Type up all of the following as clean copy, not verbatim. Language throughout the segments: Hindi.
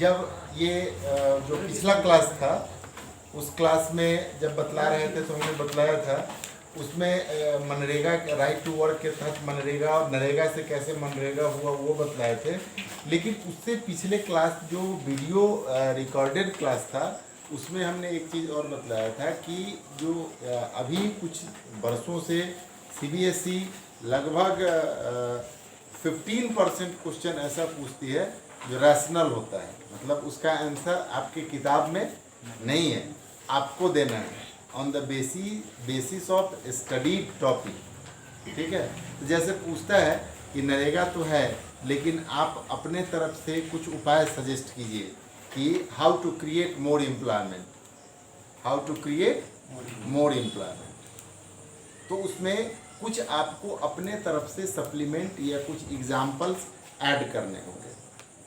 जब ये जो पिछला क्लास था उस क्लास में जब बतला रहे थे तो हमने बतलाया था उसमें मनरेगा राइट टू वर्क के तहत मनरेगा और नरेगा से कैसे मनरेगा हुआ वो बतलाए थे। लेकिन उससे पिछले क्लास जो वीडियो रिकॉर्डेड क्लास था उसमें हमने एक चीज़ और बतलाया था कि जो अभी कुछ वर्षों से CBSE लगभग 15% क्वेश्चन ऐसा पूछती है जो रैशनल होता है, मतलब उसका आंसर आपके किताब में नहीं है, आपको देना है on the basis of studied topic. ठीक है, तो जैसे पूछता है कि नरेगा तो है लेकिन आप अपने तरफ से कुछ उपाय सजेस्ट कीजिए कि how to create more employment, how to create more employment. तो उसमें कुछ आपको अपने तरफ से सप्लीमेंट या कुछ एग्जाम्पल्स ऐड करने होंगे।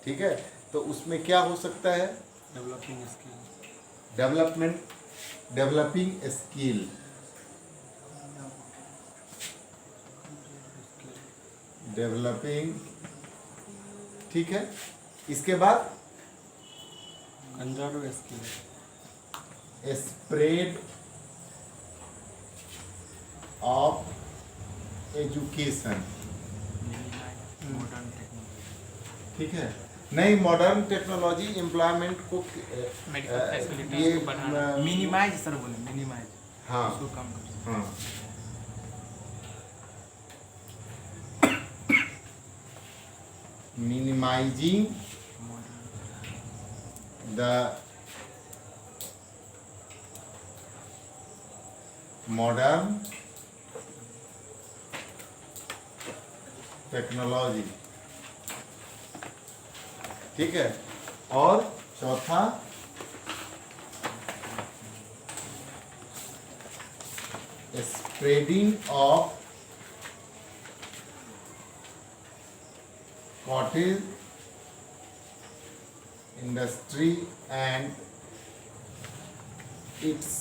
ठीक है, तो उसमें क्या हो सकता है? Developing skill, developing skill, developing. ठीक है, इसके बाद conserve skill, spread of education. Modern technology. ठीक है, नई मॉडर्न टेक्नोलॉजी एम्प्लॉयमेंट को मेडिकल ये फैसिलिटीज को बढ़ाना, मिनिमाइज सर बोले मिनिमाइज, हाँ उसको कम कर। हाँ मिनिमाइजिंग द मॉडर्न टेक्नोलॉजी। ठीक है, और चौथा spreading of cottage industry and it's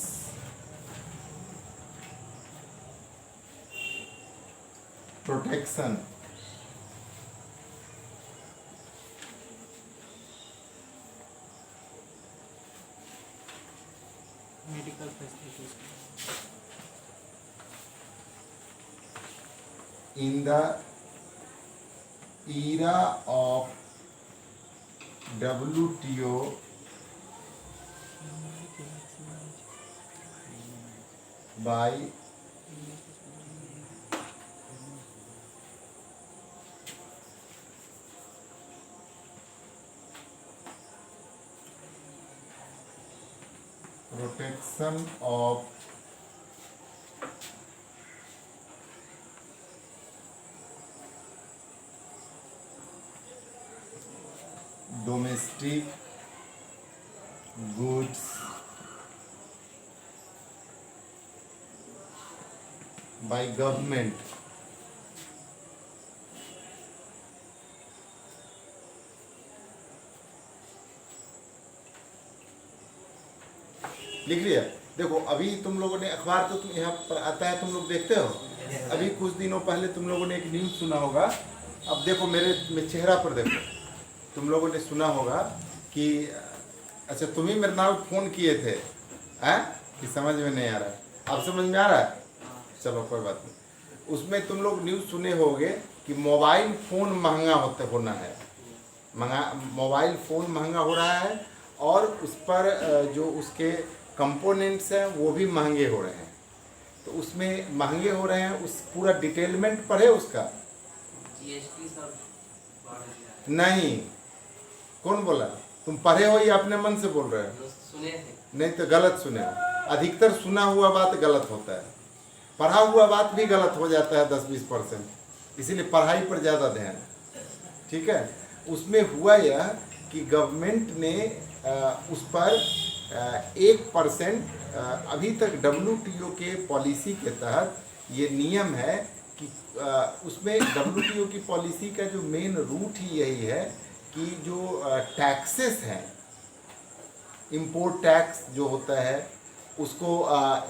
protection. Medical facilities in the era of WTO by protection of domestic goods by government लिख लिया। देखो अभी तुम लोगों ने अखबार तो तुम यहाँ पर आता है, तुम लोग देखते हो। अभी कुछ दिनों पहले तुम लोगों ने एक न्यूज़ सुना होगा। अब देखो मेरे चेहरा पर देखो, तुम लोगों ने सुना होगा कि अच्छा तुम ही मेरे नाम फ़ोन किए थे हैं कि समझ में नहीं आ रहा है। अब समझ में आ रहा है, चलो कोई बात नहीं। उसमें तुम लोग न्यूज़ सुने होंगे कि मोबाइल फ़ोन महंगा होना है, मोबाइल फ़ोन महंगा हो रहा है और उस पर जो उसके कंपोनेंट्स हैं वो भी महंगे हो रहे हैं। तो उसमें महंगे हो रहे हैं, उस पूरा डिटेलमेंट पढ़े उसका? GST सब नहीं, कौन बोला? तुम पढ़े हो या अपने मन से बोल रहे हो? सुने थे। नहीं तो गलत सुने हो। अधिकतर सुना हुआ बात गलत होता है, पढ़ा हुआ बात भी गलत हो जाता है 10-20%। इसीलिए पढ़ाई पर ज़्यादा ध्यान। ठीक है, उसमें हुआ यह कि गवर्नमेंट ने उस पर 1% अभी तक WTO के पॉलिसी के तहत ये नियम है कि उसमें WTO की पॉलिसी का जो मेन रूट ही यही है कि जो टैक्सेस हैं, इंपोर्ट टैक्स जो होता है उसको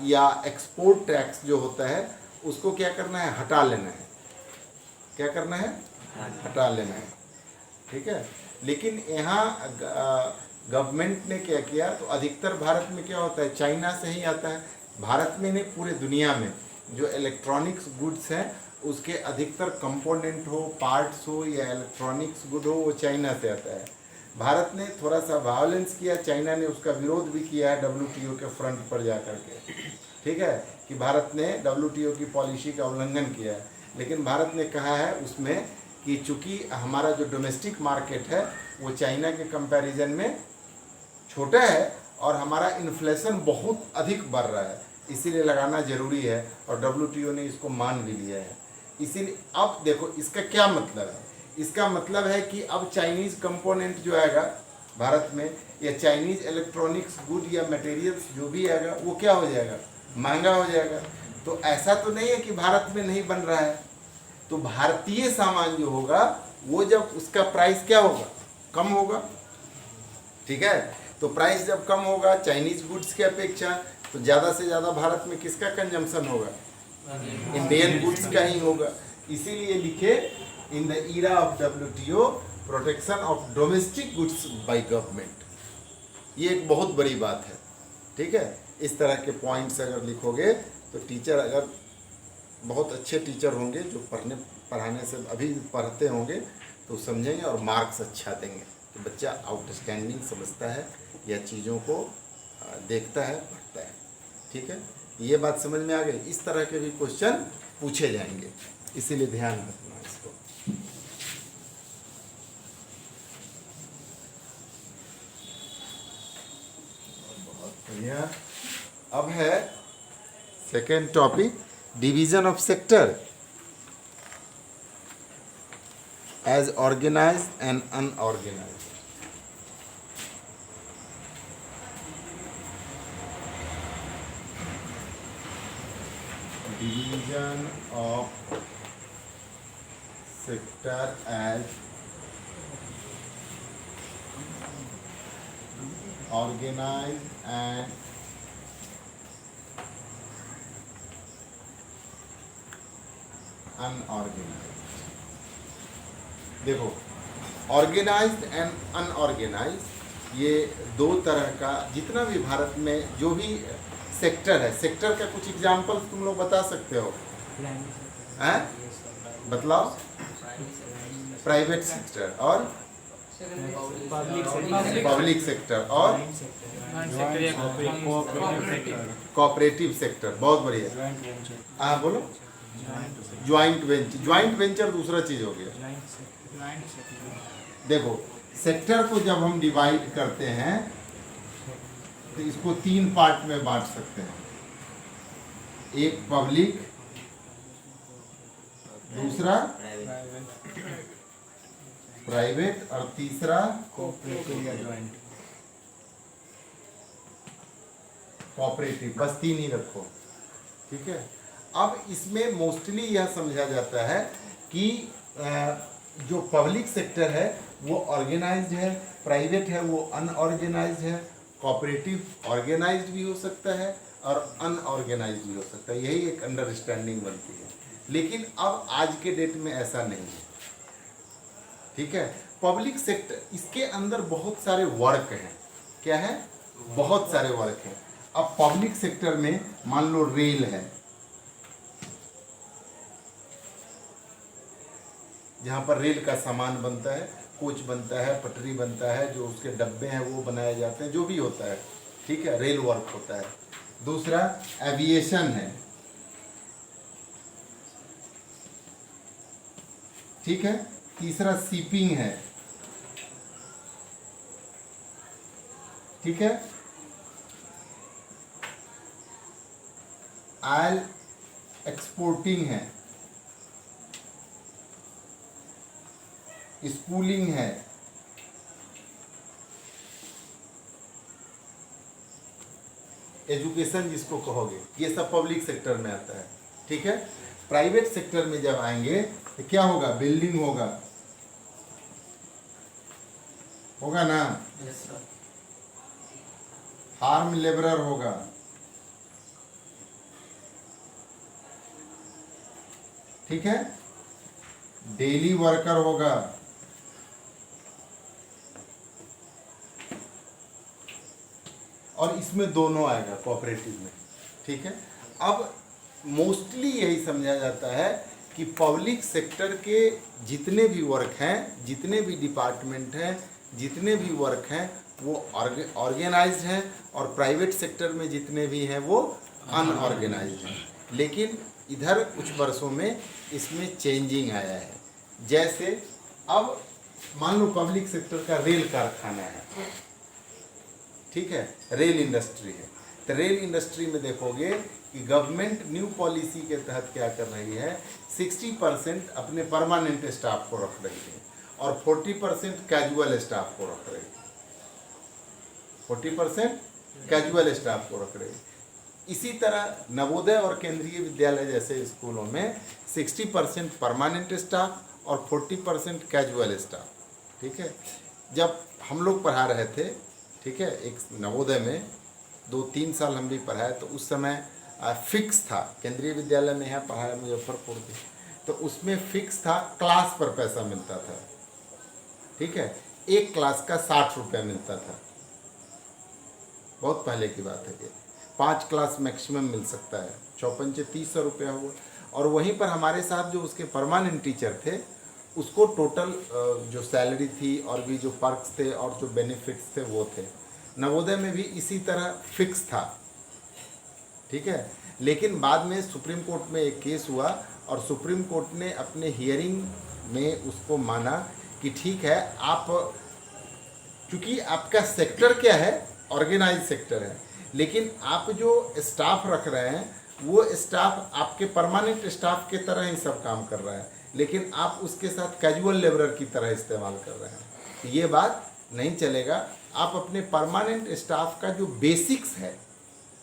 या एक्सपोर्ट टैक्स जो होता है उसको क्या करना है? हटा लेना है। क्या करना है? हटा लेना है। ठीक है। लेकिन यहाँ गवर्नमेंट ने क्या किया, तो अधिकतर भारत में क्या होता है, चाइना से ही आता है। भारत में नहीं, पूरे दुनिया में जो इलेक्ट्रॉनिक्स गुड्स हैं उसके अधिकतर कंपोनेंट हो, पार्ट्स हो या इलेक्ट्रॉनिक्स गुड हो, वो चाइना से आता है। भारत ने थोड़ा सा वायलेंस किया, चाइना ने उसका विरोध भी किया है WTO के फ्रंट पर जा कर के, ठीक है, कि भारत ने WTO की पॉलिसी का उल्लंघन किया है। लेकिन भारत ने कहा है उसमें कि चूंकि हमारा जो डोमेस्टिक मार्केट है वो चाइना के कंपैरिजन में छोटा है और हमारा इन्फ्लेशन बहुत अधिक बढ़ रहा है, इसीलिए लगाना ज़रूरी है, और WTO ने इसको मान भी लिया है। इसीलिए अब देखो इसका क्या मतलब है, इसका मतलब है कि अब चाइनीज़ कंपोनेंट जो आएगा भारत में, या चाइनीज़ इलेक्ट्रॉनिक्स गुड या मटेरियल्स जो भी आएगा वो क्या हो जाएगा, महंगा हो जाएगा। तो ऐसा तो नहीं है कि भारत में नहीं बन रहा है, तो भारतीय सामान जो होगा वो जब उसका प्राइस क्या होगा, कम होगा, ठीक है। तो प्राइस जब कम होगा चाइनीज़ गुड्स की अपेक्षा, तो ज़्यादा से ज़्यादा भारत में किसका कंजम्पशन होगा, इंडियन गुड्स का ही होगा। इसीलिए लिखे in the era of WTO protection of domestic goods by government, ये एक बहुत बड़ी बात है, ठीक है। इस तरह के पॉइंट्स अगर लिखोगे तो टीचर, अगर बहुत अच्छे टीचर होंगे जो पढ़ाने से अभी पढ़ते होंगे तो समझेंगे और मार्क्स अच्छा देंगे, तो बच्चा आउटस्टैंडिंग समझता है या चीज़ों को देखता है, पढ़ता है, ठीक है। ये बात समझ में आ गई। इस तरह के भी क्वेश्चन पूछे जाएंगे, इसीलिए ध्यान रखना इसको। बहुत बढ़िया। अब है second topic, division of sector as organised and unorganised. Division of sector as organized and unorganized। देखो, ऑर्गेनाइज्ड एंड अनऑर्गेनाइज्ड ये दो तरह का, जितना भी भारत में जो भी सेक्टर है, सेक्टर का कुछ एग्जाम्पल्स तुम लोग बता सकते हो, हैं? बतलाओ। प्राइवेट सेक्टर और पब्लिक सेक्टर और कोऑपरेटिव सेक्टर, बहुत बढ़िया। हाँ बोलो। ज्वाइंट वेंचर, ज्वाइंट वेंचर दूसरा चीज हो गया। देखो, सेक्टर को जब हम डिवाइड करते हैं तो इसको तीन पार्ट में बांट सकते हैं, एक पब्लिक, दूसरा प्राइवेट और तीसरा कोऑपरेटिव या जॉइंट। कोऑपरेटिव, बस तीन ही रखो, ठीक है। अब इसमें मोस्टली यह समझा जाता है कि जो पब्लिक सेक्टर है वो ऑर्गेनाइज्ड है, प्राइवेट है वो अनऑर्गेनाइज्ड है, कोऑपरेटिव ऑर्गेनाइज्ड भी हो सकता है और अनऑर्गेनाइज्ड भी हो सकता है, यही एक अंडरस्टैंडिंग बनती है। लेकिन अब आज के डेट में ऐसा नहीं है, ठीक है। पब्लिक सेक्टर, इसके अंदर बहुत सारे वर्क हैं, क्या है, बहुत सारे वर्क हैं। अब पब्लिक सेक्टर में मान लो रेल है, जहाँ पर रेल का सामान बनता है, कोच बनता है, पटरी बनता है, जो उसके डब्बे हैं वो बनाए जाते हैं, जो भी होता है, ठीक है, रेल वर्क होता है। दूसरा एविएशन है, ठीक है। तीसरा शिपिंग है, ठीक है। ऑयल एक्सपोर्टिंग है, स्कूलिंग है, एजुकेशन जिसको कहोगे, ये सब पब्लिक सेक्टर में आता है, ठीक है। प्राइवेट सेक्टर में जब आएंगे तो क्या होगा, बिल्डिंग होगा ना, फार्म लेबरर होगा, ठीक है, डेली वर्कर होगा, और इसमें दोनों आएगा कोऑपरेटिव में, ठीक है। अब मोस्टली यही समझा जाता है कि पब्लिक सेक्टर के जितने भी वर्क हैं, जितने भी डिपार्टमेंट हैं, जितने भी वर्क हैं वो ऑर्गेनाइज्ड हैं, और प्राइवेट सेक्टर में जितने भी हैं वो अनऑर्गेनाइज्ड हैं। लेकिन इधर कुछ वर्षों में इसमें चेंजिंग आया है। जैसे अब मान लो पब्लिक सेक्टर का रेल कारखाना है, ठीक है, रेल इंडस्ट्री है, तो रेल इंडस्ट्री में देखोगे कि गवर्नमेंट न्यू पॉलिसी के तहत क्या कर रही है, 60% अपने परमानेंट स्टाफ को रख रही है और 40% कैजुअल स्टाफ को रख रही है। 40% कैजुअल स्टाफ को रख रही है। इसी तरह नवोदय और केंद्रीय विद्यालय जैसे स्कूलों में 60% परमानेंट स्टाफ और 40% कैजुअल स्टाफ, ठीक है। जब हम लोग पढ़ा रहे थे, ठीक है, एक नवोदय में 2-3 साल हम भी पढ़ाए, तो उस समय फिक्स था, केंद्रीय विद्यालय में यहाँ पढ़ाया मुजफ्फरपुर में, तो उसमें फिक्स था, क्लास पर पैसा मिलता था, ठीक है। एक क्लास का 60 रुपया मिलता था, बहुत पहले की बात है ये। 5 क्लास मैक्सिमम मिल सकता है, 54-30 रुपया हुआ। और वहीं पर हमारे साथ जो उसके परमानेंट टीचर थे, उसको टोटल जो सैलरी थी और भी जो पर्क्स थे और जो बेनिफिट्स थे वो थे। नवोदय में भी इसी तरह फिक्स था, ठीक है। लेकिन बाद में सुप्रीम कोर्ट में एक केस हुआ और सुप्रीम कोर्ट ने अपने हियरिंग में उसको माना कि ठीक है, आप क्योंकि आपका सेक्टर क्या है, ऑर्गेनाइज सेक्टर है, लेकिन आप जो स्टाफ रख रहे हैं वो स्टाफ आपके परमानेंट स्टाफ के तरह ही सब काम कर रहा है, लेकिन आप उसके साथ कैजुअल लेबरर की तरह इस्तेमाल कर रहे हैं। तो ये बात नहीं चलेगा। आप अपने परमानेंट स्टाफ का जो बेसिक्स है,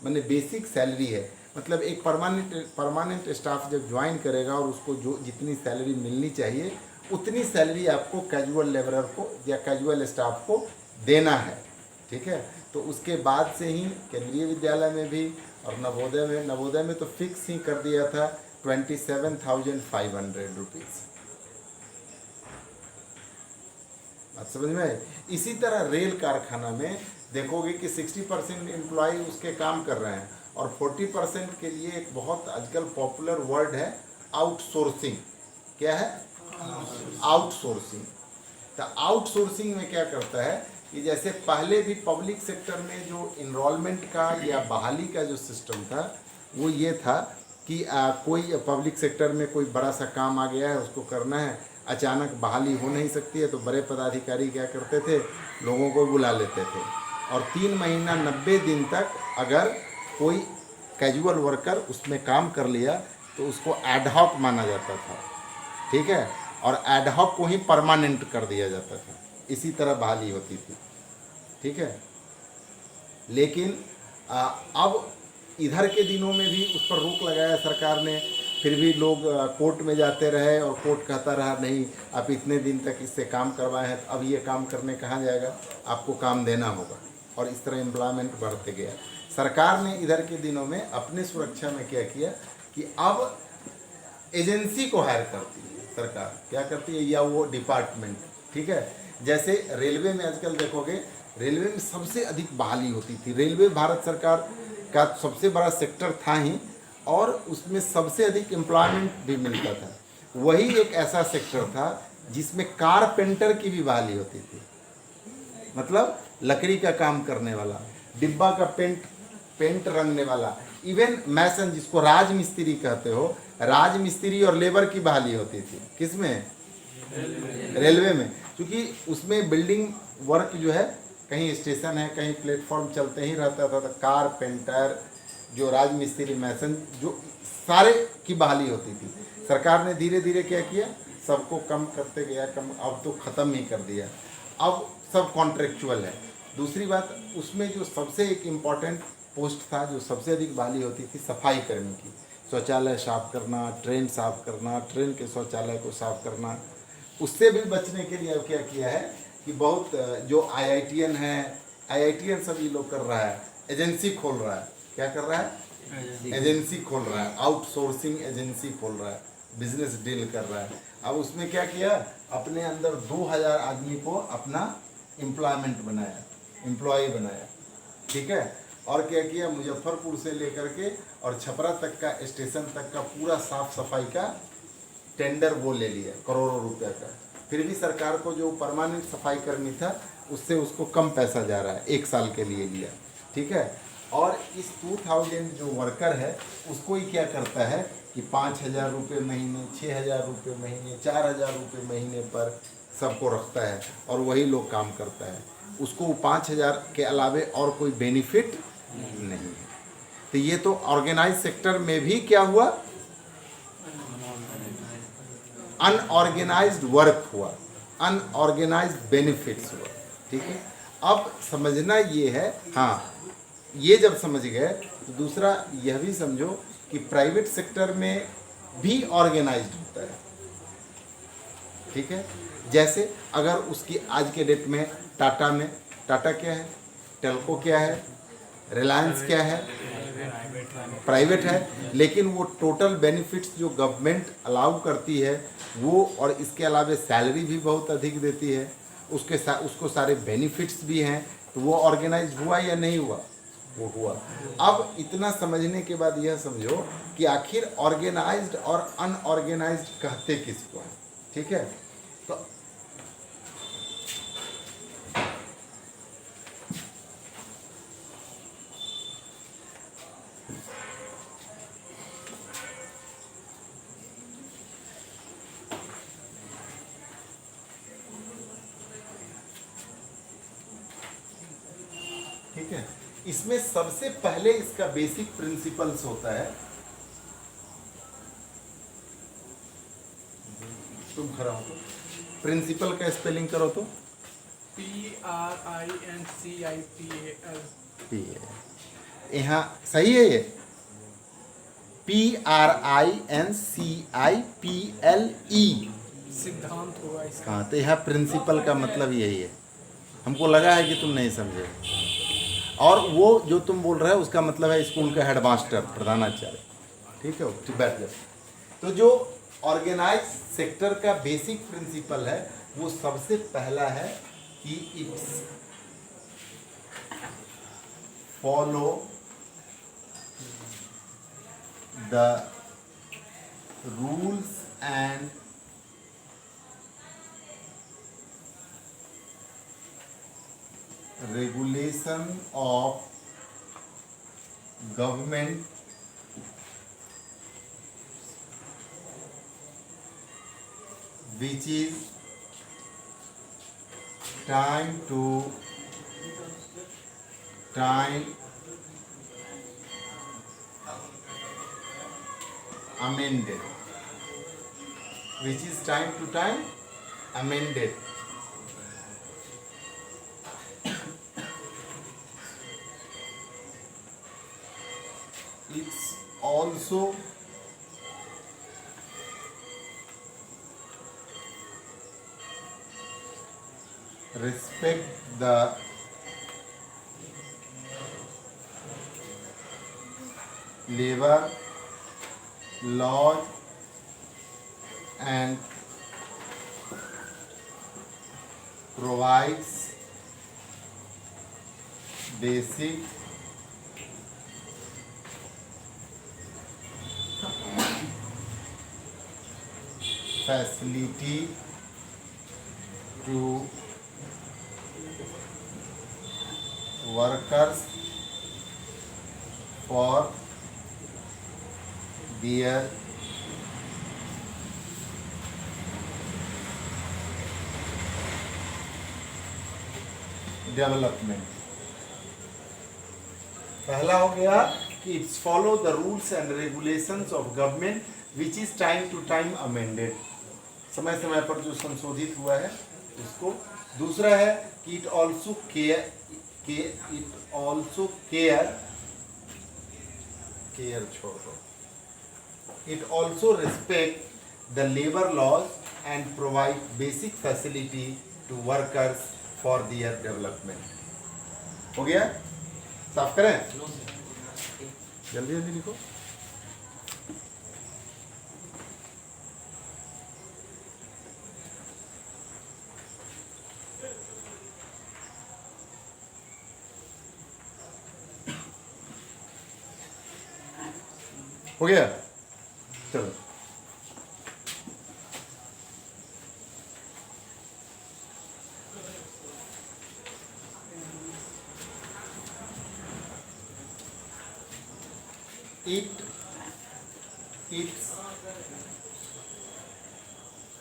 माने बेसिक सैलरी है, मतलब एक परमानेंट स्टाफ जब ज्वाइन करेगा और उसको जो जितनी सैलरी मिलनी चाहिए उतनी सैलरी आपको कैजुअल लेबरर को या कैजुअल स्टाफ को देना है, ठीक है। तो उसके बाद से ही केंद्रीय विद्यालय में भी और नवोदय में तो फिक्स ही कर दिया था 27,500 रुपीज़। बात समझ में आए। इसी तरह रेल कारखाना में देखोगे कि 60% एम्प्लॉय उसके काम कर रहे हैं और 40% के लिए एक बहुत आजकल पॉपुलर वर्ड है आउटसोर्सिंग। क्या है? आउटसोर्सिंग। तो आउटसोर्सिंग में क्या करता है कि जैसे पहले भी पब्लिक सेक्टर में जो इनरोलमेंट का या बहाली का जो सिस्टम था वो ये था कि कोई पब्लिक सेक्टर में कोई बड़ा सा काम आ गया है, उसको करना है, अचानक बहाली हो नहीं सकती है, तो बड़े पदाधिकारी क्या करते थे, लोगों को बुला लेते थे और 3 महीना 90 दिन तक अगर कोई कैजुअल वर्कर उसमें काम कर लिया तो उसको एडहॉक माना जाता था, ठीक है, और एडहॉक को ही परमानेंट कर दिया जाता था। इसी तरह बहाली होती थी, ठीक है। लेकिन अब इधर के दिनों में भी उस पर रोक लगाया सरकार ने, फिर भी लोग कोर्ट में जाते रहे और कोर्ट कहता रहा नहीं, आप इतने दिन तक इससे काम करवाए हैं, अब ये काम करने कहाँ जाएगा, आपको काम देना होगा, और इस तरह एम्प्लॉयमेंट बढ़ते गया। सरकार ने इधर के दिनों में अपने सुरक्षा में क्या किया कि अब एजेंसी को हायर करती है सरकार, क्या करती है, या वो डिपार्टमेंट, ठीक है। जैसे रेलवे में आजकल देखोगे, रेलवे में सबसे अधिक बहाली होती थी। रेलवे भारत सरकार का सबसे बड़ा सेक्टर था ही और उसमें सबसे अधिक एम्प्लॉयमेंट भी मिलता था। वही एक ऐसा सेक्टर था जिसमें कारपेंटर की भी बहाली होती थी, मतलब लकड़ी का काम करने वाला, डिब्बा का पेंट रंगने वाला, इवन मैसन जिसको राजमिस्त्री कहते हो, राजमिस्त्री और लेबर की बहाली होती थी। किसमें? रेलवे में, क्योंकि उसमें बिल्डिंग वर्क जो है, कहीं स्टेशन है, कहीं प्लेटफॉर्म चलते ही रहता था, तो कारपेंटर, जो राजमिस्त्री, मैसन, जो सारे की बहाली होती थी। सरकार ने धीरे धीरे क्या किया, सबको कम करते गया, कम, अब तो ख़त्म ही कर दिया, अब सब कॉन्ट्रेक्चुअल है। दूसरी बात, उसमें जो सबसे एक इम्पॉर्टेंट पोस्ट था, जो सबसे अधिक बहाली होती थी, सफाई कर्मी की, शौचालय साफ करना, ट्रेन साफ करना, ट्रेन के शौचालय को साफ करना। उससे भी बचने के लिए अब क्या किया है कि बहुत जो IITN है, IITN सभी लोग कर रहा है, एजेंसी खोल रहा है। क्या कर रहा है? एजेंसी खोल रहा है, आउटसोर्सिंग एजेंसी खोल रहा है, बिजनेस डील कर रहा है। अब उसमें क्या किया, अपने अंदर 2000 आदमी को अपना एम्प्लॉयमेंट बनाया, एम्प्लॉय बनाया, ठीक है। और क्या किया, मुजफ्फरपुर से लेकर के और छपरा तक का स्टेशन तक का पूरा साफ सफाई का टेंडर वो ले लिया करोड़ों रुपए का। फिर भी सरकार को जो परमानेंट सफाई कर्मी था उससे उसको कम पैसा जा रहा है, 1 साल के लिए लिया, ठीक है। और इस 2000 जो वर्कर है उसको ही क्या करता है कि 5,000 रुपये महीने, 6,000 रुपये महीने, 4,000 रुपये महीने पर सबको रखता है और वही लोग काम करता है। उसको 5,000 के अलावे और कोई बेनिफिट नहीं है। तो ये तो ऑर्गेनाइज सेक्टर में भी क्या हुआ, अनऑर्गेनाइज्ड वर्क हुआ, अनऑर्गेनाइज्ड बेनिफिट्स हुआ, ठीक है। अब समझना ये है, हाँ ये जब समझ गए तो दूसरा यह भी समझो कि प्राइवेट सेक्टर में भी ऑर्गेनाइज्ड होता है, ठीक है। जैसे अगर उसकी आज के डेट में टाटा क्या है, टेल्को क्या है, रिलायंस क्या है, प्राइवेट है, लेकिन वो टोटल बेनिफिट्स जो गवर्नमेंट अलाउ करती है वो, और इसके अलावा सैलरी भी बहुत अधिक देती है, उसको सारे बेनिफिट्स भी हैं, तो वो ऑर्गेनाइज हुआ या नहीं हुआ, वो हुआ। अब इतना समझने के बाद यह समझो कि आखिर ऑर्गेनाइज्ड और अनऑर्गेनाइज्ड कहते किसको है, ठीक है। तो ठीक है, इसमें सबसे पहले इसका बेसिक प्रिंसिपल्स होता है, तुम खड़ा हो तो प्रिंसिपल का स्पेलिंग करो तो PRINCIPAL। यहाँ सही है, ये PRINCIPLE सिद्धांत होगा इसका। हाँ, तो यहाँ प्रिंसिपल का मतलब यही है। हमको लगा है कि तुम नहीं समझे, और वो जो तुम बोल रहे हो उसका मतलब है स्कूल का हेडमास्टर, प्रधानाचार्य, ठीक है, ठीक, बैठ जाओ। तो जो ऑर्गेनाइज सेक्टर का बेसिक प्रिंसिपल है वो सबसे पहला है कि it's follow the rules and regulation of government which is time to time amended, which is time to time amended. It's also respect the labor laws and provides basic facility to workers for their development. पहला हो गया कि it's follow the rules and regulations of government which is time to time amended, समय समय पर जो संशोधित हुआ है उसको। दूसरा है कि इट ऑल्सो केयर छोड़ दो, it also respect the labour laws and provide basic facility to workers for their development. हो गया, साफ करें, जल्दी जल्दी लिखो। हो गया, चलो। It's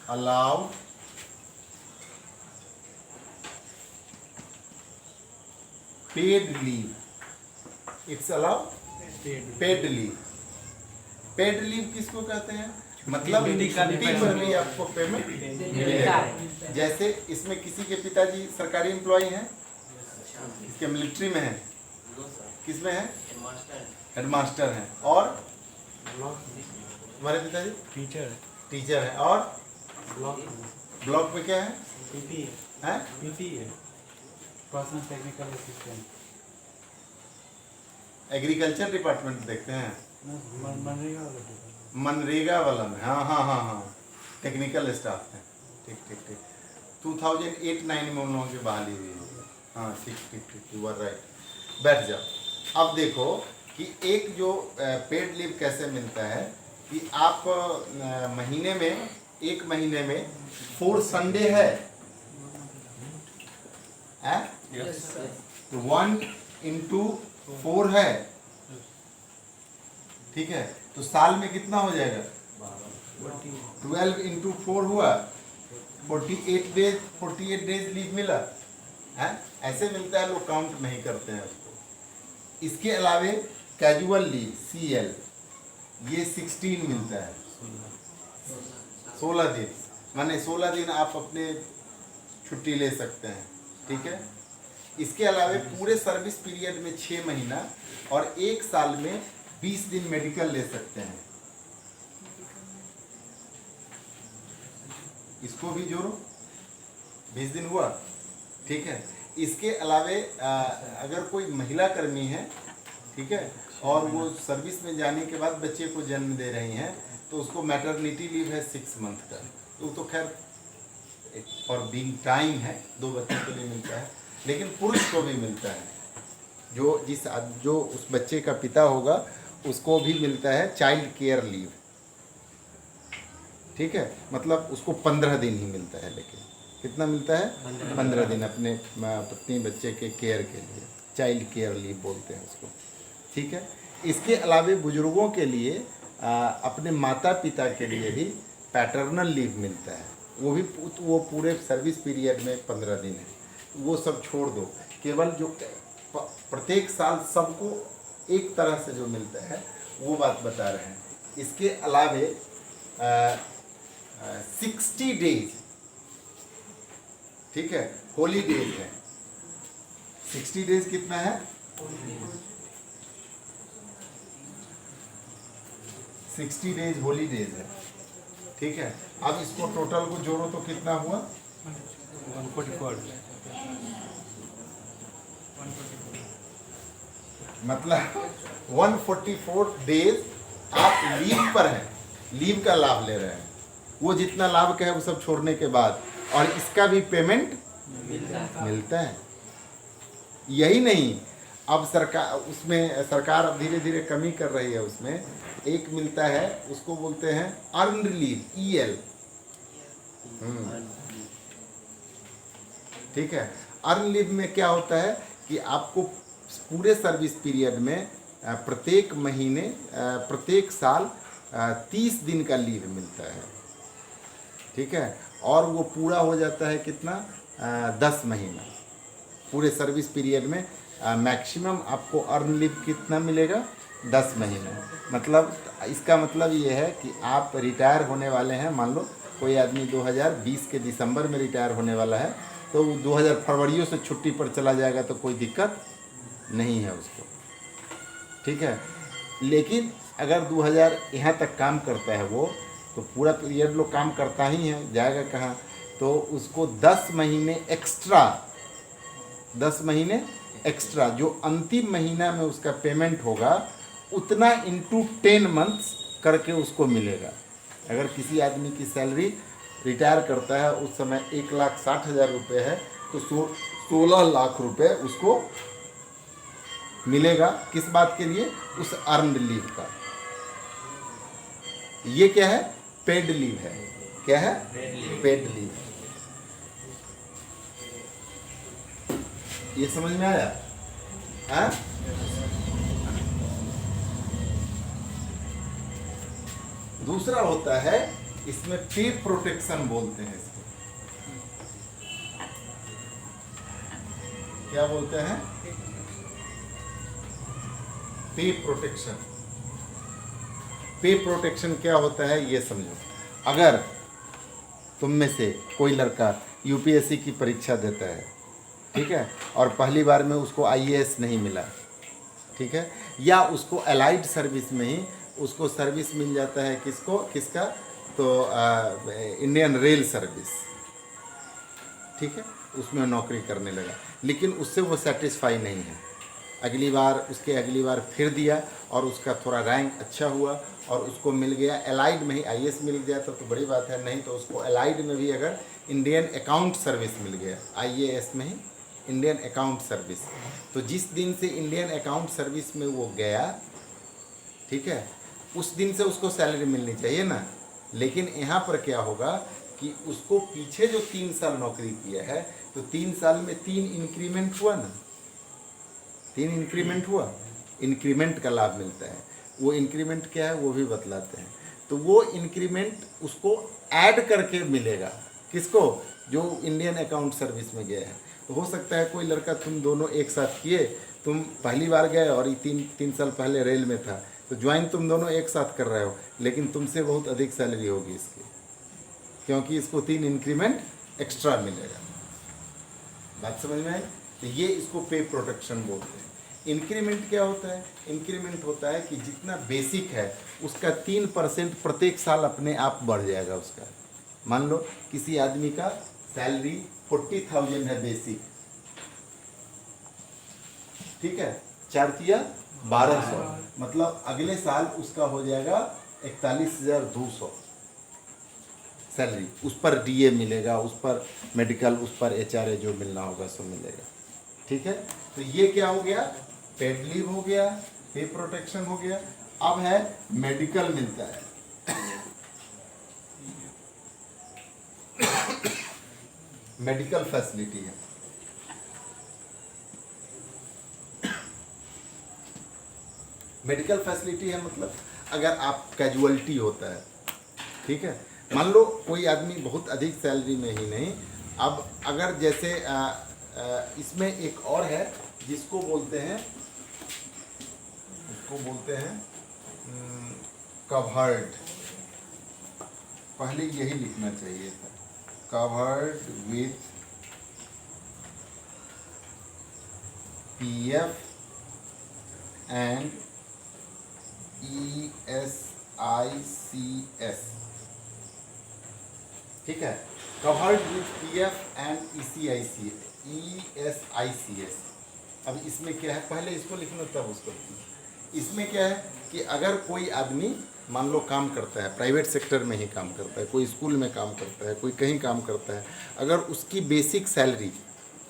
allowed paid leave. It's allowed paid leave. Paid leave किसको कहते हैं? मतलब छुट्टी पर भी आपको पेमेंट मिलेगा। जैसे इसमें किसी के पिताजी सरकारी एम्प्लॉय हैं, इसके मिलिट्री में है, किसमें है? हेडमास्टर हैं। और हमारे पिताजी टीचर है। और ब्लॉक में क्या है? Personal technical assistant. Agriculture department देखते हैं, मनरेगा वाला में। हाँ, टेक्निकल स्टाफ है। ठीक 2008-9 में उन लोगों की बहाली हुई है। हाँ, ठीक, यू आर राइट। बैठ जाओ। अब देखो कि एक जो पेड लीव कैसे मिलता है कि आप महीने में, एक महीने में 4 संडे है, तो 1 into 4 है, ठीक है। तो साल में कितना हो जाएगा? 12 into 4 हुआ, 48 डेज लीव मिला है। ऐसे मिलता है, लोग काउंट नहीं करते हैं उसको। इसके अलावे कैजुअल लीव CL, ये 16 मिलता है, 16 दिन, माने 16 दिन आप अपने छुट्टी ले सकते हैं, ठीक है। इसके अलावे पूरे सर्विस पीरियड में 6 महीना और 1 साल में 20 दिन मेडिकल ले सकते हैं। इसको भी जोड़ो, 20 दिन हुआ, ठीक है। इसके अलावे अगर कोई महिला कर्मी है, ठीक है, और वो सर्विस में जाने के बाद बच्चे को जन्म दे रही हैं, तो उसको मैटरनिटी लीव है 6 मंथ का। तो खैर और बीइंग टाइम है, 2 बच्चों के लिए मिलता है। लेकिन पुरुष को भी मिलता है, जो उस बच्चे का पिता होगा उसको भी मिलता है चाइल्ड केयर लीव, ठीक है। मतलब उसको 15 दिन ही मिलता है, लेकिन कितना मिलता है? 15 दिन अपने पत्नी बच्चे के केयर के लिए, चाइल्ड केयर लीव बोलते हैं उसको, ठीक है। इसके अलावे बुजुर्गों के लिए अपने माता पिता के लिए भी पैटर्नल लीव मिलता है। वो पूरे सर्विस पीरियड में 15 दिन है। वो सब छोड़ दो, केवल जो प्रत्येक साल सबको एक तरह से जो मिलता है वो बात बता रहे हैं। इसके अलावे 60 डेज, ठीक है, हॉलीडेज है। 60 डेज कितना है? 60 डेज हॉलीडेज है, ठीक है। अब इसको टोटल को जोड़ो तो कितना हुआ? 144। मतलब 144 डेज आप लीव पर हैं, लीव का लाभ ले रहे हैं। वो जितना लाभ का है वो सब छोड़ने के बाद, और इसका भी पेमेंट मिलता है। यही नहीं, अब सरकार अब धीरे धीरे कमी कर रही है। उसमें एक मिलता है, उसको बोलते हैं अर्नड लीव, EL, ठीक है। अर्न लीव में क्या होता है कि आपको पूरे सर्विस पीरियड में प्रत्येक महीने, प्रत्येक साल 30 दिन का लीव मिलता है, ठीक है। और वो पूरा हो जाता है कितना? 10 महीना। पूरे सर्विस पीरियड में मैक्सिमम आपको अर्न लीव कितना मिलेगा? 10 महीना। मतलब इसका मतलब ये है कि आप रिटायर होने वाले हैं, मान लो कोई आदमी 2020 के दिसंबर में रिटायर होने वाला है, तो 2000 फरवरियों से छुट्टी पर चला जाएगा तो कोई दिक्कत नहीं है उसको, ठीक है। लेकिन अगर 2000 यहाँ तक काम करता है वो, तो पूरा पीरियड लोग काम करता ही है, जाएगा कहाँ? तो उसको 10 महीने एक्स्ट्रा, 10 महीने एक्स्ट्रा जो अंतिम महीना में उसका पेमेंट होगा उतना इंटू 10 मंथ्स करके उसको मिलेगा। अगर किसी आदमी की सैलरी रिटायर करता है उस समय 1,60,000 रुपये है, तो 16 लाख रुपए उसको मिलेगा। किस बात के लिए? उस अर्नड लीव का, ये क्या है? पेड लीव है। क्या है? Paid leave. ये समझ में आया? हाँ? दूसरा होता है इसमें पे प्रोटेक्शन बोलते हैं इसको। क्या बोलते हैं? पे प्रोटेक्शन। पे प्रोटेक्शन क्या होता है ये समझो। अगर तुम में से कोई लड़का यूपीएससी की परीक्षा देता है, ठीक है, और पहली बार में उसको आईएएस नहीं मिला, ठीक है, या उसको अलाइड सर्विस में ही उसको सर्विस मिल जाता है, किसका? तो इंडियन रेल सर्विस, ठीक है, उसमें नौकरी करने लगा, लेकिन उससे वो सेटिस्फाई नहीं है। अगली बार फिर दिया और उसका थोड़ा रैंक अच्छा हुआ और उसको मिल गया एलाइड में ही आईएएस मिल गया तो बड़ी बात है, नहीं तो उसको एलाइड में भी अगर इंडियन अकाउंट सर्विस मिल गया, आईएएस में ही इंडियन अकाउंट सर्विस, तो जिस दिन से इंडियन अकाउंट सर्विस में वो गया, ठीक है, उस दिन से उसको सैलरी मिलनी चाहिए ना। लेकिन यहाँ पर क्या होगा कि उसको पीछे जो 3 साल नौकरी किया है तो 3 साल में 3 इंक्रीमेंट हुआ ना, 3 इंक्रीमेंट हुआ, इंक्रीमेंट का लाभ मिलता है। वो इंक्रीमेंट क्या है वो भी बतलाते हैं। तो वो इंक्रीमेंट उसको ऐड करके मिलेगा, किसको? जो इंडियन अकाउंट सर्विस में गया है। तो हो सकता है कोई लड़का तुम दोनों एक साथ किए, तुम पहली बार गए और ये 3 साल पहले रेल में था, तो ज्वाइन तुम दोनों एक साथ कर रहे हो, लेकिन तुमसे बहुत अधिक सैलरी होगी इसकी, क्योंकि इसको 3 इंक्रीमेंट एक्स्ट्रा मिलेगा। बात समझ में आई? तो ये इसको पे प्रोटेक्शन बोलते हैं। इंक्रीमेंट क्या होता है? इंक्रीमेंट होता है कि जितना बेसिक है उसका 3% प्रत्येक साल अपने आप बढ़ जाएगा उसका। मान लो किसी आदमी का सैलरी 40,000 है बेसिक, ठीक है, 4 तिया 1200, मतलब अगले साल उसका हो जाएगा 41,200 सैलरी। उस पर डीए मिलेगा, उस पर मेडिकल, उस पर एचआरए जो मिलना होगा सो मिलेगा, ठीक है। तो ये क्या हो गया? पेड लीव हो गया, पे प्रोटेक्शन हो गया। अब है मेडिकल मिलता है। मेडिकल फैसिलिटी है। मेडिकल फैसिलिटी है मतलब अगर आप कैजुअलिटी होता है, ठीक है, मान लो कोई आदमी बहुत अधिक सैलरी में ही नहीं, अब अगर जैसे इसमें एक और है जिसको बोलते हैं, कवर्ड। पहले यही लिखना चाहिए था, covered with PF and ESICS, ठीक है, covered with PF and ESICS। अब इसमें क्या है, पहले इसको लिखना तब उसको लिखना। इसमें क्या है कि अगर कोई आदमी मान लो काम करता है, प्राइवेट सेक्टर में ही काम करता है, कोई स्कूल में काम करता है, कोई कहीं काम करता है, अगर उसकी बेसिक सैलरी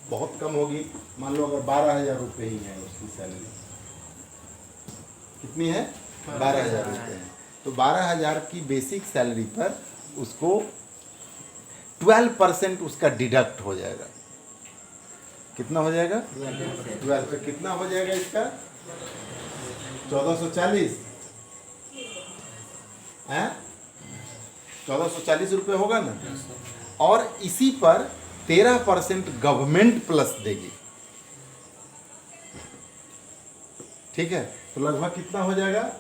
बहुत कम होगी, मान लो अगर 12,000 रुपये ही है उसकी सैलरी, कितनी है? 12,000 रुपये है, तो 12,000 की बेसिक सैलरी पर उसको 12% उसका डिडक्ट हो जाएगा। कितना हो जाएगा? 12। तो कितना हो जाएगा इसका? 1440 है, 1440 रुपये होगा ना। और इसी पर 13% गवर्नमेंट प्लस देगी, ठीक है, तो लगभग कितना हो जाएगा?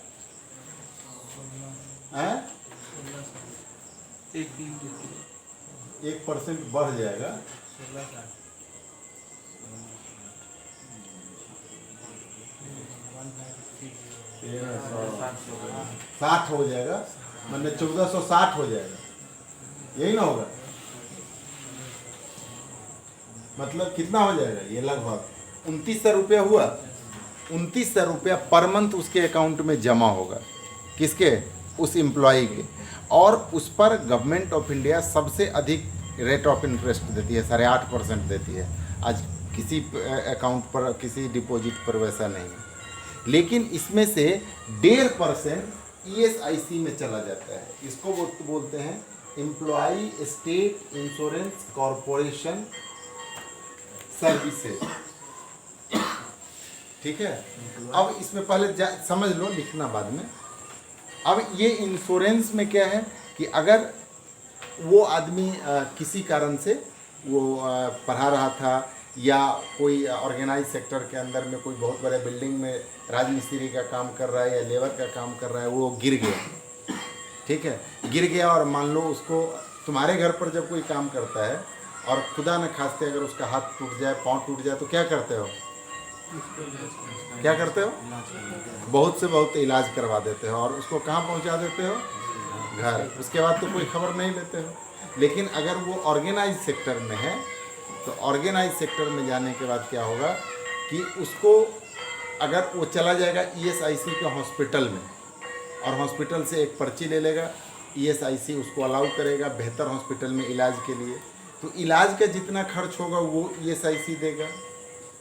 1% बढ़ जाएगा, 60 हो जाएगा, मतलब 1460 हो जाएगा, यही ना होगा? मतलब कितना हो जाएगा ये? लगभग 2900 रुपया हुआ। 2900 रुपया पर मंथ उसके अकाउंट में जमा होगा, किसके? उस एम्प्लॉय के। और उस पर गवर्नमेंट ऑफ इंडिया सबसे अधिक रेट ऑफ इंटरेस्ट देती है, 8.5% देती है। आज किसी अकाउंट पर, किसी डिपॉजिट पर वैसा नहीं है। लेकिन इसमें से 1.5% ईएसआईसी में चला जाता है। इसको वो बोलते हैं employ state insurance corporation services. ठीक है, अब इसमें पहले समझ लो, लिखना बाद में। अब ये इंश्योरेंस में क्या है कि अगर वो आदमी किसी कारण से वो पढ़ा रहा था या कोई ऑर्गेनाइज सेक्टर के अंदर में कोई बहुत बड़े बिल्डिंग में राजमिस्त्री का काम कर रहा है या लेबर का काम कर रहा है, वो गिर गया। ठीक है, गिर गया और मान लो उसको, तुम्हारे घर पर जब कोई काम करता है और खुदा न खास्ते अगर उसका हाथ टूट जाए, पाँव टूट जाए, तो क्या करते हो? क्या करते हो? बहुत से बहुत इलाज करवा देते हो और उसको कहाँ पहुँचा देते हो? घर। उसके बाद तो कोई खबर नहीं लेते हो। लेकिन अगर वो ऑर्गेनाइज सेक्टर में है तो ऑर्गेनाइज सेक्टर में जाने के बाद क्या होगा कि उसको, अगर वो चला जाएगा ईएसआईसी के हॉस्पिटल में और हॉस्पिटल से एक पर्ची ले लेगा, ईएसआईसी उसको अलाउ करेगा बेहतर हॉस्पिटल में इलाज के लिए, तो इलाज का जितना खर्च होगा वो ईएसआईसी देगा।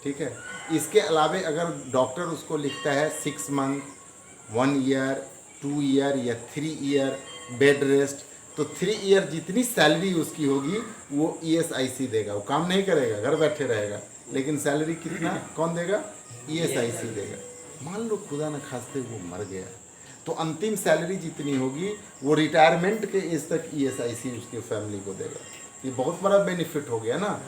ठीक है, इसके अलावे अगर डॉक्टर उसको लिखता है 6 मंथ, 1 ईयर, 2 ईयर या 3 ईयर बेड रेस्ट, तो 3 ईयर जितनी सैलरी उसकी होगी वो ईएसआईसी देगा। वो काम नहीं करेगा, घर बैठे रहेगा, लेकिन सैलरी कितना कौन देगा? ईएसआईसी देगा। मान लो खुदा न खास्ते वो मर गया, तो अंतिम सैलरी जितनी होगी वो रिटायरमेंट के एज तक ईएसआईसी उसके फैमिली को देगा। ये बहुत बड़ा बेनिफिट हो गया ना।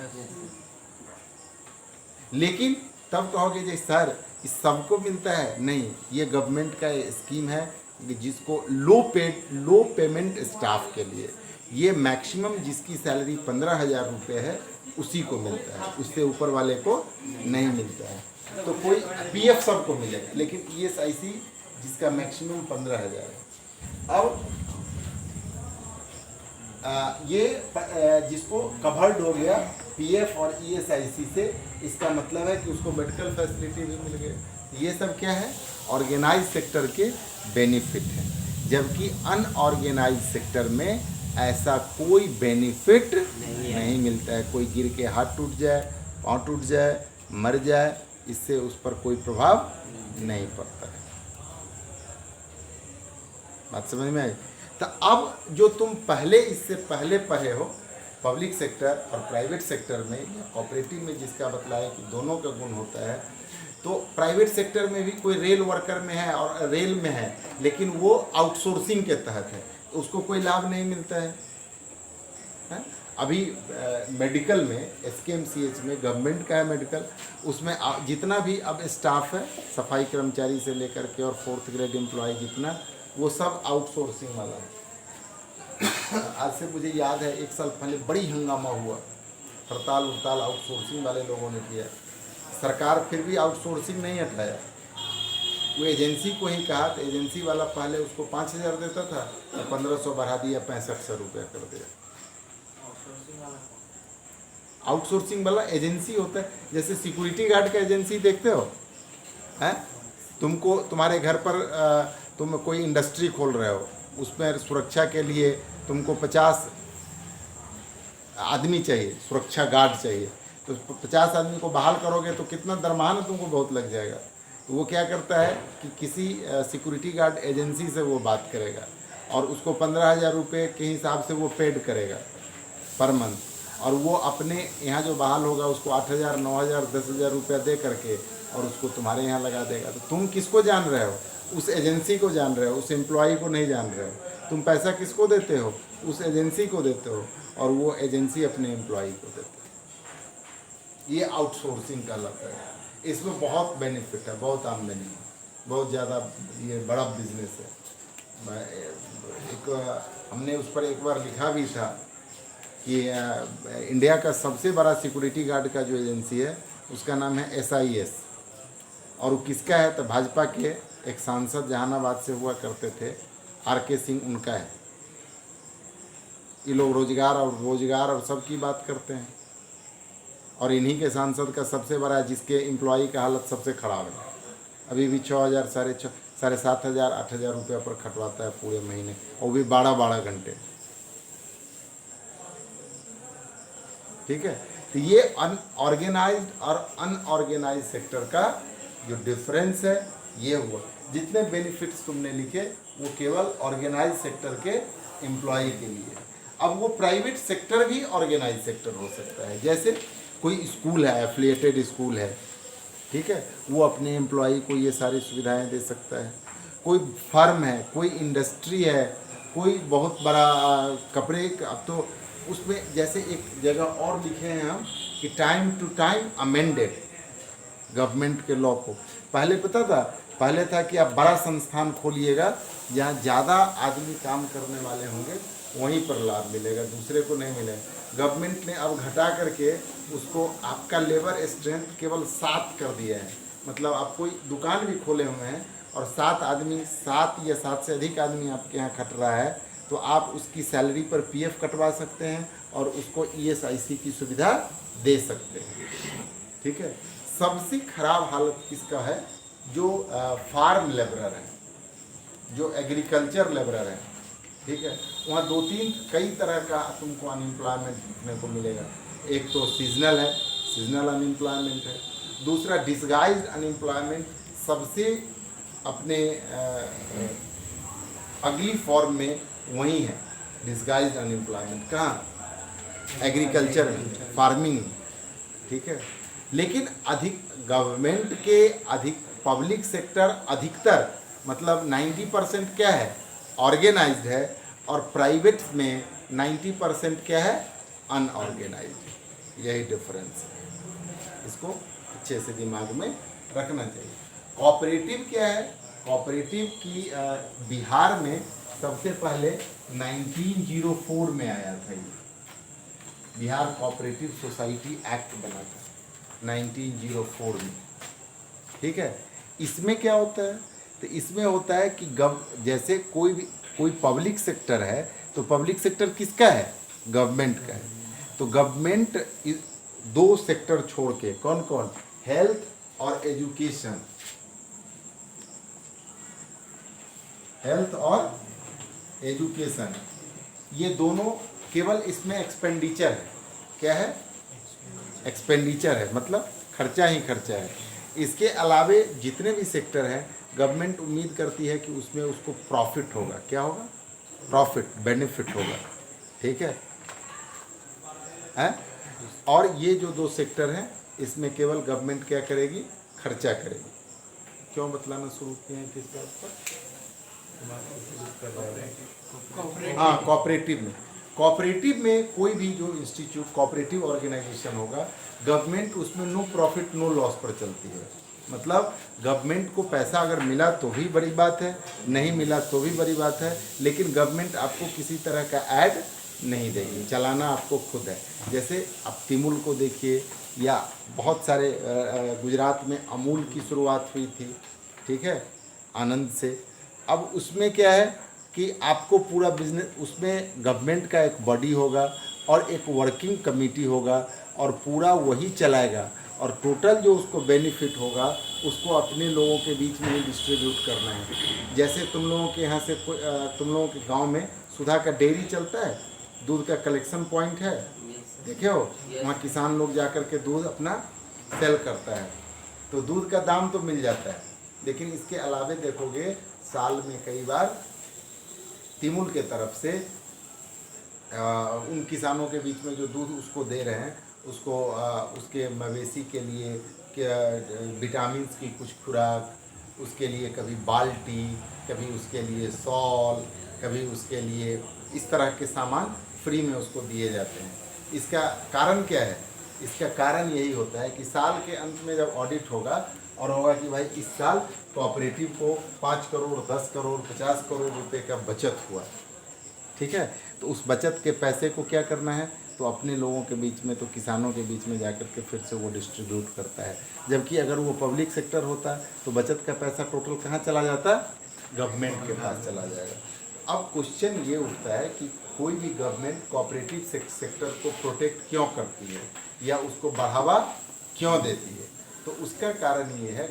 लेकिन तब कहोगे जी सर इस सबको मिलता है? नहीं, ये गवर्नमेंट का स्कीम है जिसको लो पेमेंट स्टाफ के लिए, ये मैक्सिमम जिसकी सैलरी 15,000 रुपये है उसी को मिलता है, उससे ऊपर वाले को नहीं मिलता है। तो कोई पीएफ सबको मिलेगा, लेकिन ईएसआईसी जिसका मैक्सिमम 15,000 है। अब ये जिसको कवर्ड हो गया पीएफ और ईएसआईसी से, इसका मतलब है कि उसको मेडिकल फैसिलिटी भी मिल गई। ये सब क्या है? ऑर्गेनाइज सेक्टर के बेनिफिट है, जबकि अनऑर्गेनाइज सेक्टर में ऐसा कोई बेनिफिट नहीं मिलता है। कोई गिर के हाथ टूट जाए, पाँव टूट जाए, मर जाए, इससे उस पर कोई प्रभाव नहीं पड़ता है। बात समझ में आई? तो अब जो तुम पहले इससे पहले पढ़े हो पब्लिक सेक्टर और प्राइवेट सेक्टर में या कोऑपरेटिव में, जिसका बतलाया कि दोनों का गुण होता है, तो प्राइवेट सेक्टर में भी कोई रेल वर्कर में है और रेल में है, लेकिन वो आउटसोर्सिंग के तहत है, उसको कोई लाभ नहीं मिलता है? अभी मेडिकल में एसकेएमसीएच में गवर्नमेंट का है मेडिकल, उसमें जितना भी अब स्टाफ है, सफाई कर्मचारी से लेकर के और 4th ग्रेड एम्प्लॉय जितना, वो सब आउटसोर्सिंग वाला है। आज से मुझे याद है 1 साल पहले बड़ी हंगामा हुआ, हड़ताल उड़ताल आउटसोर्सिंग वाले लोगों ने किया। सरकार फिर भी आउटसोर्सिंग नहीं हटाया, वो एजेंसी को ही कहा, तो एजेंसी वाला पहले उसको 5,000 देता था तो 1,500 बढ़ा दिया, 6500 रुपया कर दिया। आउटसोर्सिंग वाला एजेंसी होता है, जैसे सिक्योरिटी गार्ड का एजेंसी देखते हो, हैं? तुमको तुम्हारे घर पर तुम कोई इंडस्ट्री खोल रहे हो, उसमें सुरक्षा के लिए तुमको 50 आदमी चाहिए, सुरक्षा गार्ड चाहिए, तो 50 आदमी को बहाल करोगे तो कितना दरमाहा ना तुमको बहुत लग जाएगा। तो वो क्या करता है कि किसी सिक्योरिटी गार्ड एजेंसी से वो बात करेगा और उसको 15,000 रुपये के हिसाब से वो पेड करेगा पर मंथ, और वो अपने यहाँ जो बहाल होगा उसको 8,000, 9,000, 10,000 रुपया दे करके और उसको तुम्हारे यहाँ लगा देगा। तो तुम किसको जान रहे हो? उस एजेंसी को जान रहे हो, उस एम्प्लॉय को नहीं जान रहे हो। तुम पैसा किसको देते हो? उस एजेंसी को देते हो, और वो एजेंसी अपने एम्प्लॉय को देते हो। ये आउटसोर्सिंग कहलाता है। इसमें बहुत बेनिफिट है, बहुत आमदनी है, बहुत ज़्यादा, ये बड़ा बिजनेस है। हमने उस पर एक बार लिखा भी था कि इंडिया का सबसे बड़ा सिक्योरिटी गार्ड का जो एजेंसी है उसका नाम है SIS, और वो किसका है? तो भाजपा के एक सांसद जहानाबाद से हुआ करते थे, RK सिंह, उनका है। ये लोग रोजगार और सबकी बात करते हैं, और इन्हीं के सांसद का सबसे बड़ा है जिसके एम्प्लॉई का हालत सबसे ख़राब है। अभी भी 6,000, 7,500, 8,000 रुपया पर खटवाता है पूरे महीने, और भी 12 घंटे। ठीक है, तो ये अनऑर्गेनाइज्ड और अनऑर्गेनाइज्ड सेक्टर का जो डिफरेंस है ये हुआ। जितने बेनिफिट्स तुमने लिखे वो केवल ऑर्गेनाइज सेक्टर के एम्प्लॉय के लिए है। अब वो प्राइवेट सेक्टर भी ऑर्गेनाइज सेक्टर हो सकता है। जैसे कोई स्कूल है, एफिलिएटेड स्कूल है, ठीक है, वो अपने एम्प्लॉय को ये सारी सुविधाएं दे सकता है। कोई फर्म है, कोई इंडस्ट्री है, कोई बहुत बड़ा कपड़े का, अब तो उसमें जैसे एक जगह और लिखे हैं हम कि time to time amended government के लॉ को। पहले पता था, पहले था कि आप बड़ा संस्थान खोलिएगा, जहाँ ज़्यादा आदमी काम करने वाले होंगे वहीं पर लाभ मिलेगा, दूसरे को नहीं मिलेगा। गवर्नमेंट ने अब घटा करके उसको आपका लेबर स्ट्रेंथ केवल 7 कर दिया है। मतलब आप कोई दुकान भी खोले हुए हैं और 7 आदमी, 7 या 7 से अधिक आदमी आपके यहाँ खट रहा है, तो आप उसकी सैलरी पर पीएफ कटवा सकते हैं और उसको ईएसआईसी की सुविधा दे सकते हैं, ठीक है। सबसे खराब हालत किसका है? जो फार्म लेबरर है, जो एग्रीकल्चर लेबरर है, ठीक है। वहाँ 2-3 कई तरह का तुमको अनएम्प्लॉयमेंट देखने को मिलेगा। एक तो सीजनल है, सीजनल अनएम्प्लॉयमेंट है। दूसरा डिसगाइज्ड अनएम्प्लॉयमेंट सबसे अपने अगली फॉर्म में वही है। डिसगाइज्ड अनएम्प्लॉयमेंट कहाँ? एग्रीकल्चर में, फार्मिंग में, ठीक है। लेकिन अधिक गवर्नमेंट के अधिक पब्लिक सेक्टर अधिकतर मतलब 90% क्या है? ऑर्गेनाइज्ड है, और प्राइवेट में 90% क्या है? अनऑर्गेनाइज्ड। यही डिफरेंस है, इसको अच्छे से दिमाग में रखना चाहिए। कोऑपरेटिव क्या है? कोऑपरेटिव की बिहार में सबसे पहले 1904 में आया था। ये बिहार कोऑपरेटिव सोसाइटी एक्ट बना था 1904 में, ठीक है। इसमें क्या होता है? तो इसमें होता है कि जैसे कोई पब्लिक सेक्टर है, तो पब्लिक सेक्टर किसका है? गवर्नमेंट का है। तो गवर्नमेंट 2 सेक्टर छोड़ के, कौन कौन? हेल्थ और एजुकेशन, हेल्थ और एजुकेशन, ये दोनों केवल इसमें एक्सपेंडिचर है। क्या है? एक्सपेंडिचर है, मतलब खर्चा ही खर्चा है। इसके अलावे जितने भी सेक्टर हैं, गवर्नमेंट उम्मीद करती है कि उसमें उसको प्रॉफिट होगा। क्या होगा? प्रॉफिट, बेनिफिट होगा, ठीक है। और ये जो 2 सेक्टर हैं, इसमें केवल गवर्नमेंट क्या करेगी? खर्चा करेगी। क्यों बतलाना शुरू किए हैं किस बात पर? हाँ, कोऑपरेटिव में कोई भी जो इंस्टीट्यूट कोऑपरेटिव ऑर्गेनाइजेशन होगा, गवर्नमेंट उसमें नो प्रॉफिट नो लॉस पर चलती है। मतलब गवर्नमेंट को पैसा अगर मिला तो भी बड़ी बात है, नहीं मिला तो भी बड़ी बात है, लेकिन गवर्नमेंट आपको किसी तरह का ऐड नहीं देगी, चलाना आपको खुद है। जैसे अब तिमुल को देखिए, या बहुत सारे गुजरात में अमूल की शुरुआत हुई थी, ठीक है, आनंद से। अब उसमें क्या है कि आपको पूरा बिजनेस, उसमें गवर्नमेंट का एक बॉडी होगा और एक वर्किंग कमेटी होगा और पूरा वही चलाएगा, और टोटल जो उसको बेनिफिट होगा उसको अपने लोगों के बीच में ही डिस्ट्रीब्यूट करना है। जैसे तुम लोगों के यहाँ से तुम लोगों के गांव में सुधा का डेयरी चलता है, दूध का कलेक्शन पॉइंट है, देखे हो? वहाँ किसान लोग जा कर के दूध अपना सेल करता है, तो दूध का दाम तो मिल जाता है। लेकिन इसके अलावे देखोगे साल में कई बार तिमुल के तरफ से उन किसानों के बीच में जो दूध उसको दे रहे हैं, उसको उसके मवेशी के लिए विटामिन की कुछ खुराक, उसके लिए कभी बाल्टी, कभी उसके लिए सॉल, कभी उसके लिए इस तरह के सामान फ्री में उसको दिए जाते हैं। इसका कारण क्या है? इसका कारण यही होता है कि साल के अंत में जब ऑडिट होगा और होगा कि भाई इस साल कोऑपरेटिव को 5 करोड़, 10 करोड़, 50 करोड़ रुपए का बचत हुआ, ठीक है, तो उस बचत के पैसे को क्या करना है? तो अपने लोगों के बीच में, तो किसानों के बीच में जाकर के फिर से वो डिस्ट्रीब्यूट करता है। जबकि अगर वो पब्लिक सेक्टर होता तो बचत का पैसा टोटल कहाँ चला जाता? गवर्नमेंट के पास चला जाएगा। अब क्वेश्चन ये उठता है कि कोई भी गवर्नमेंट कोऑपरेटिव सेक्टर को प्रोटेक्ट क्यों करती है या उसको बढ़ावा क्यों देती है? तो उसका कारण ये है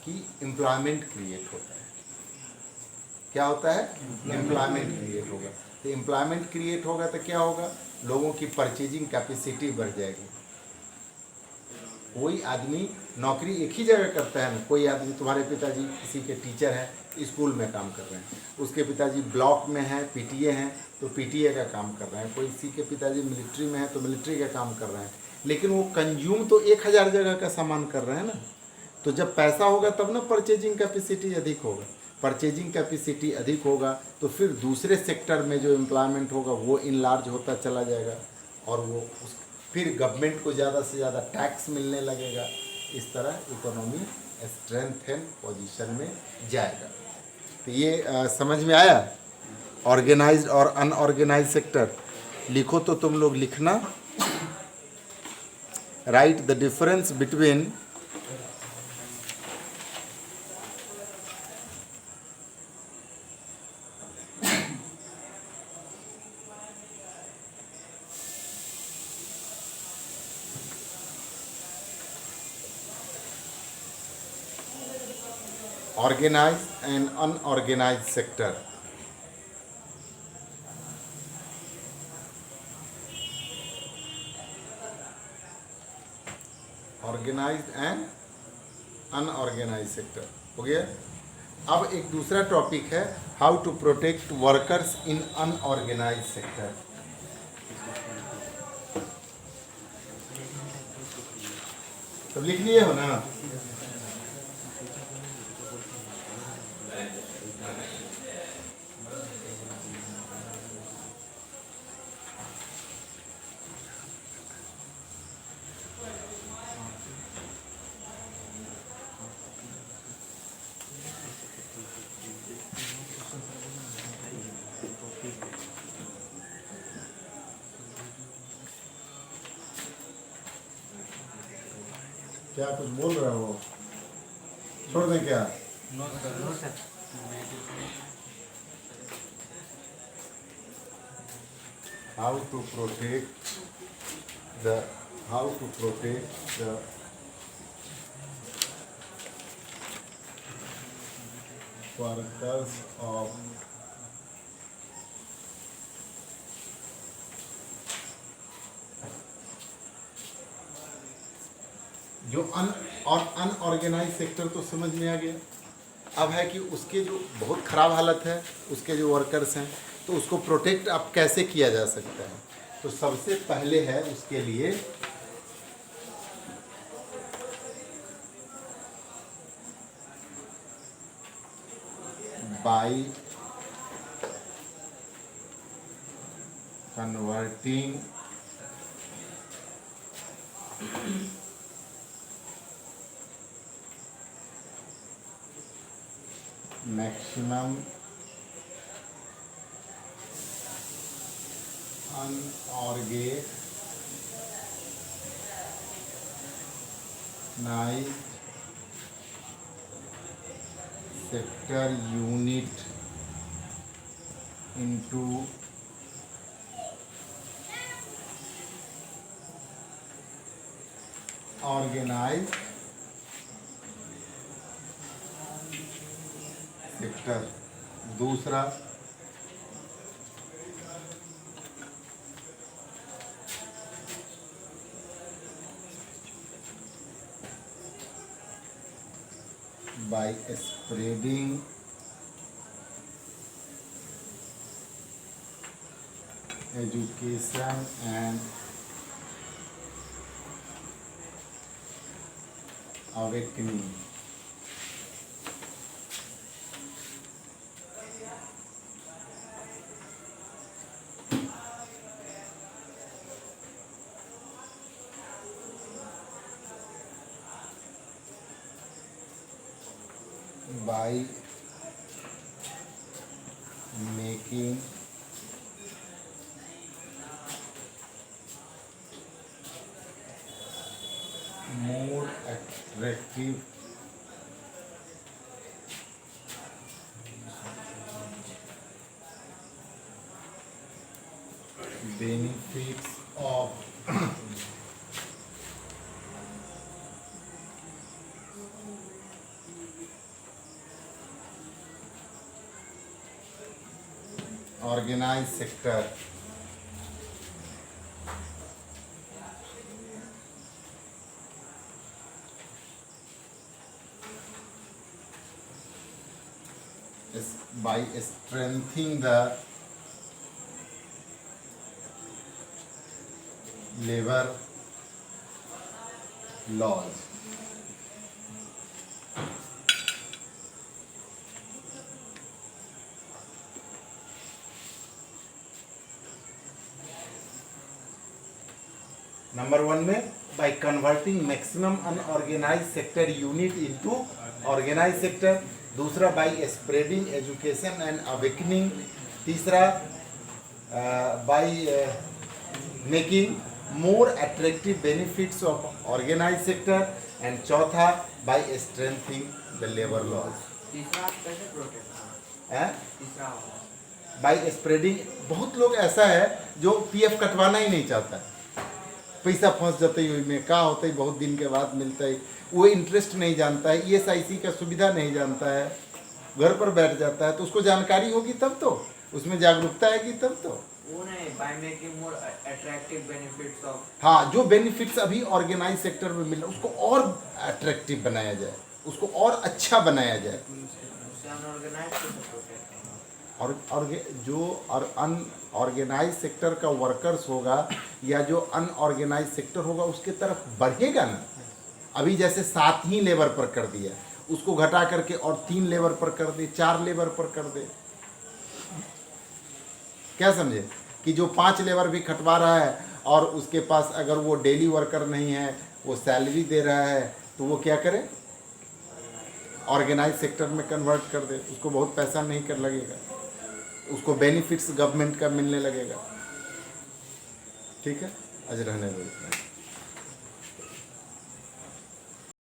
कि एम्प्लॉयमेंट क्रिएट होता है। क्या होता है? एम्प्लॉयमेंट क्रिएट होगा। तो एम्प्लॉयमेंट क्रिएट होगा तो क्या होगा? लोगों की परचेजिंग कैपेसिटी बढ़ जाएगी, कोई आदमी नौकरी एक ही जगह करता है ना। कोई आदमी, तुम्हारे पिताजी किसी के टीचर हैं, स्कूल में काम कर रहे हैं, उसके पिताजी ब्लॉक में हैं, पीटीए हैं, तो पीटीए का काम कर रहे हैं। कोई किसी के पिताजी मिलिट्री में हैं तो मिलिट्री का काम कर रहे हैं, लेकिन वो कंज्यूम तो 1000 जगह का सामान कर रहे हैं ना। तो जब पैसा होगा तब ना परचेजिंग कैपेसिटी अधिक होगा। परचेजिंग कैपेसिटी अधिक होगा तो फिर दूसरे सेक्टर में जो एम्प्लॉयमेंट होगा वो इनलार्ज होता चला जाएगा, और वो उस फिर गवर्नमेंट को ज़्यादा से ज़्यादा टैक्स मिलने लगेगा। इस तरह इकोनॉमी स्ट्रेंथन पोजीशन में जाएगा। तो ये समझ में आया। ऑर्गेनाइज्ड और अनऑर्गेनाइज्ड सेक्टर लिखो तो तुम लोग लिखना, right the difference between organized and unorganized sector. Organized and unorganized sector हो गया। अब एक दूसरा टॉपिक है, how to protect workers in unorganised sector. तो लिख लिए हो ना। क्या कुछ बोल रहे हो? छोड़ दें क्या? No sir. How to protect the workers of जो अनऑर्गेनाइज सेक्टर तो समझ में आ गया। अब है कि उसके जो बहुत ख़राब हालत है, उसके जो वर्कर्स हैं, तो उसको प्रोटेक्ट अब कैसे किया जा सकता है। तो सबसे पहले है उसके लिए by converting maximum unorganized sector unit into organized sector. दूसरा by spreading education and awakening. By making more attractive benefits of organized sector. by strengthening the labor laws. Number 1 में by converting maximum unorganized sector unit into organized sector, दूसरा by spreading education and awakening, तीसरा by making more attractive benefits of organized sector, and चौथा by strengthening the labor laws. तीसरा कैसे प्रोटेक्ट हैं? तीसरा होगा बाई स्प्रेडिंग, बहुत लोग ऐसा है जो पीएफ कटवाना ही नहीं चाहता है, पैसा फंस जाते ही में का होता है, बहुत दिन के बाद मिलता है, वो इंटरेस्ट नहीं जानता है, ईएसआईसी का सुविधा नहीं जानता है, घर पर बैठ जाता है, तो उसको जानकारी होगी तब तो, उसमें जागरूकता आएगी तब तो। वो नहीं by making more attractive benefits of हाँ, जो बेनिफिट्स अभी ऑर्गेनाइज सेक्टर में मिल रहा है उसको और अट्रैक्टिव बनाया जाए, उसको और अच्छा बनाया जाए, उससे अनऑर्गेनाइज्ड को प्रोटेक्ट करना। और जो अनऑर्गेनाइज सेक्टर का वर्कर्स होगा या जो अनऑर्गेनाइज सेक्टर होगा उसके तरफ बढ़ेगा ना। अभी जैसे 7 ही लेबर पर कर दिया, उसको घटा करके और 3 लेबर पर कर दे, 4 लेबर पर कर दे, क्या समझे कि जो 5 लेबर भी खटवा रहा है और उसके पास अगर वो डेली वर्कर नहीं है, वो सैलरी दे रहा है, तो वो क्या करे, ऑर्गेनाइज सेक्टर में कन्वर्ट कर दे, उसको बहुत पैसा नहीं कर लगेगा, उसको बेनिफिट्स गवर्नमेंट का मिलने लगेगा। ठीक है, आज रहने दो इतना।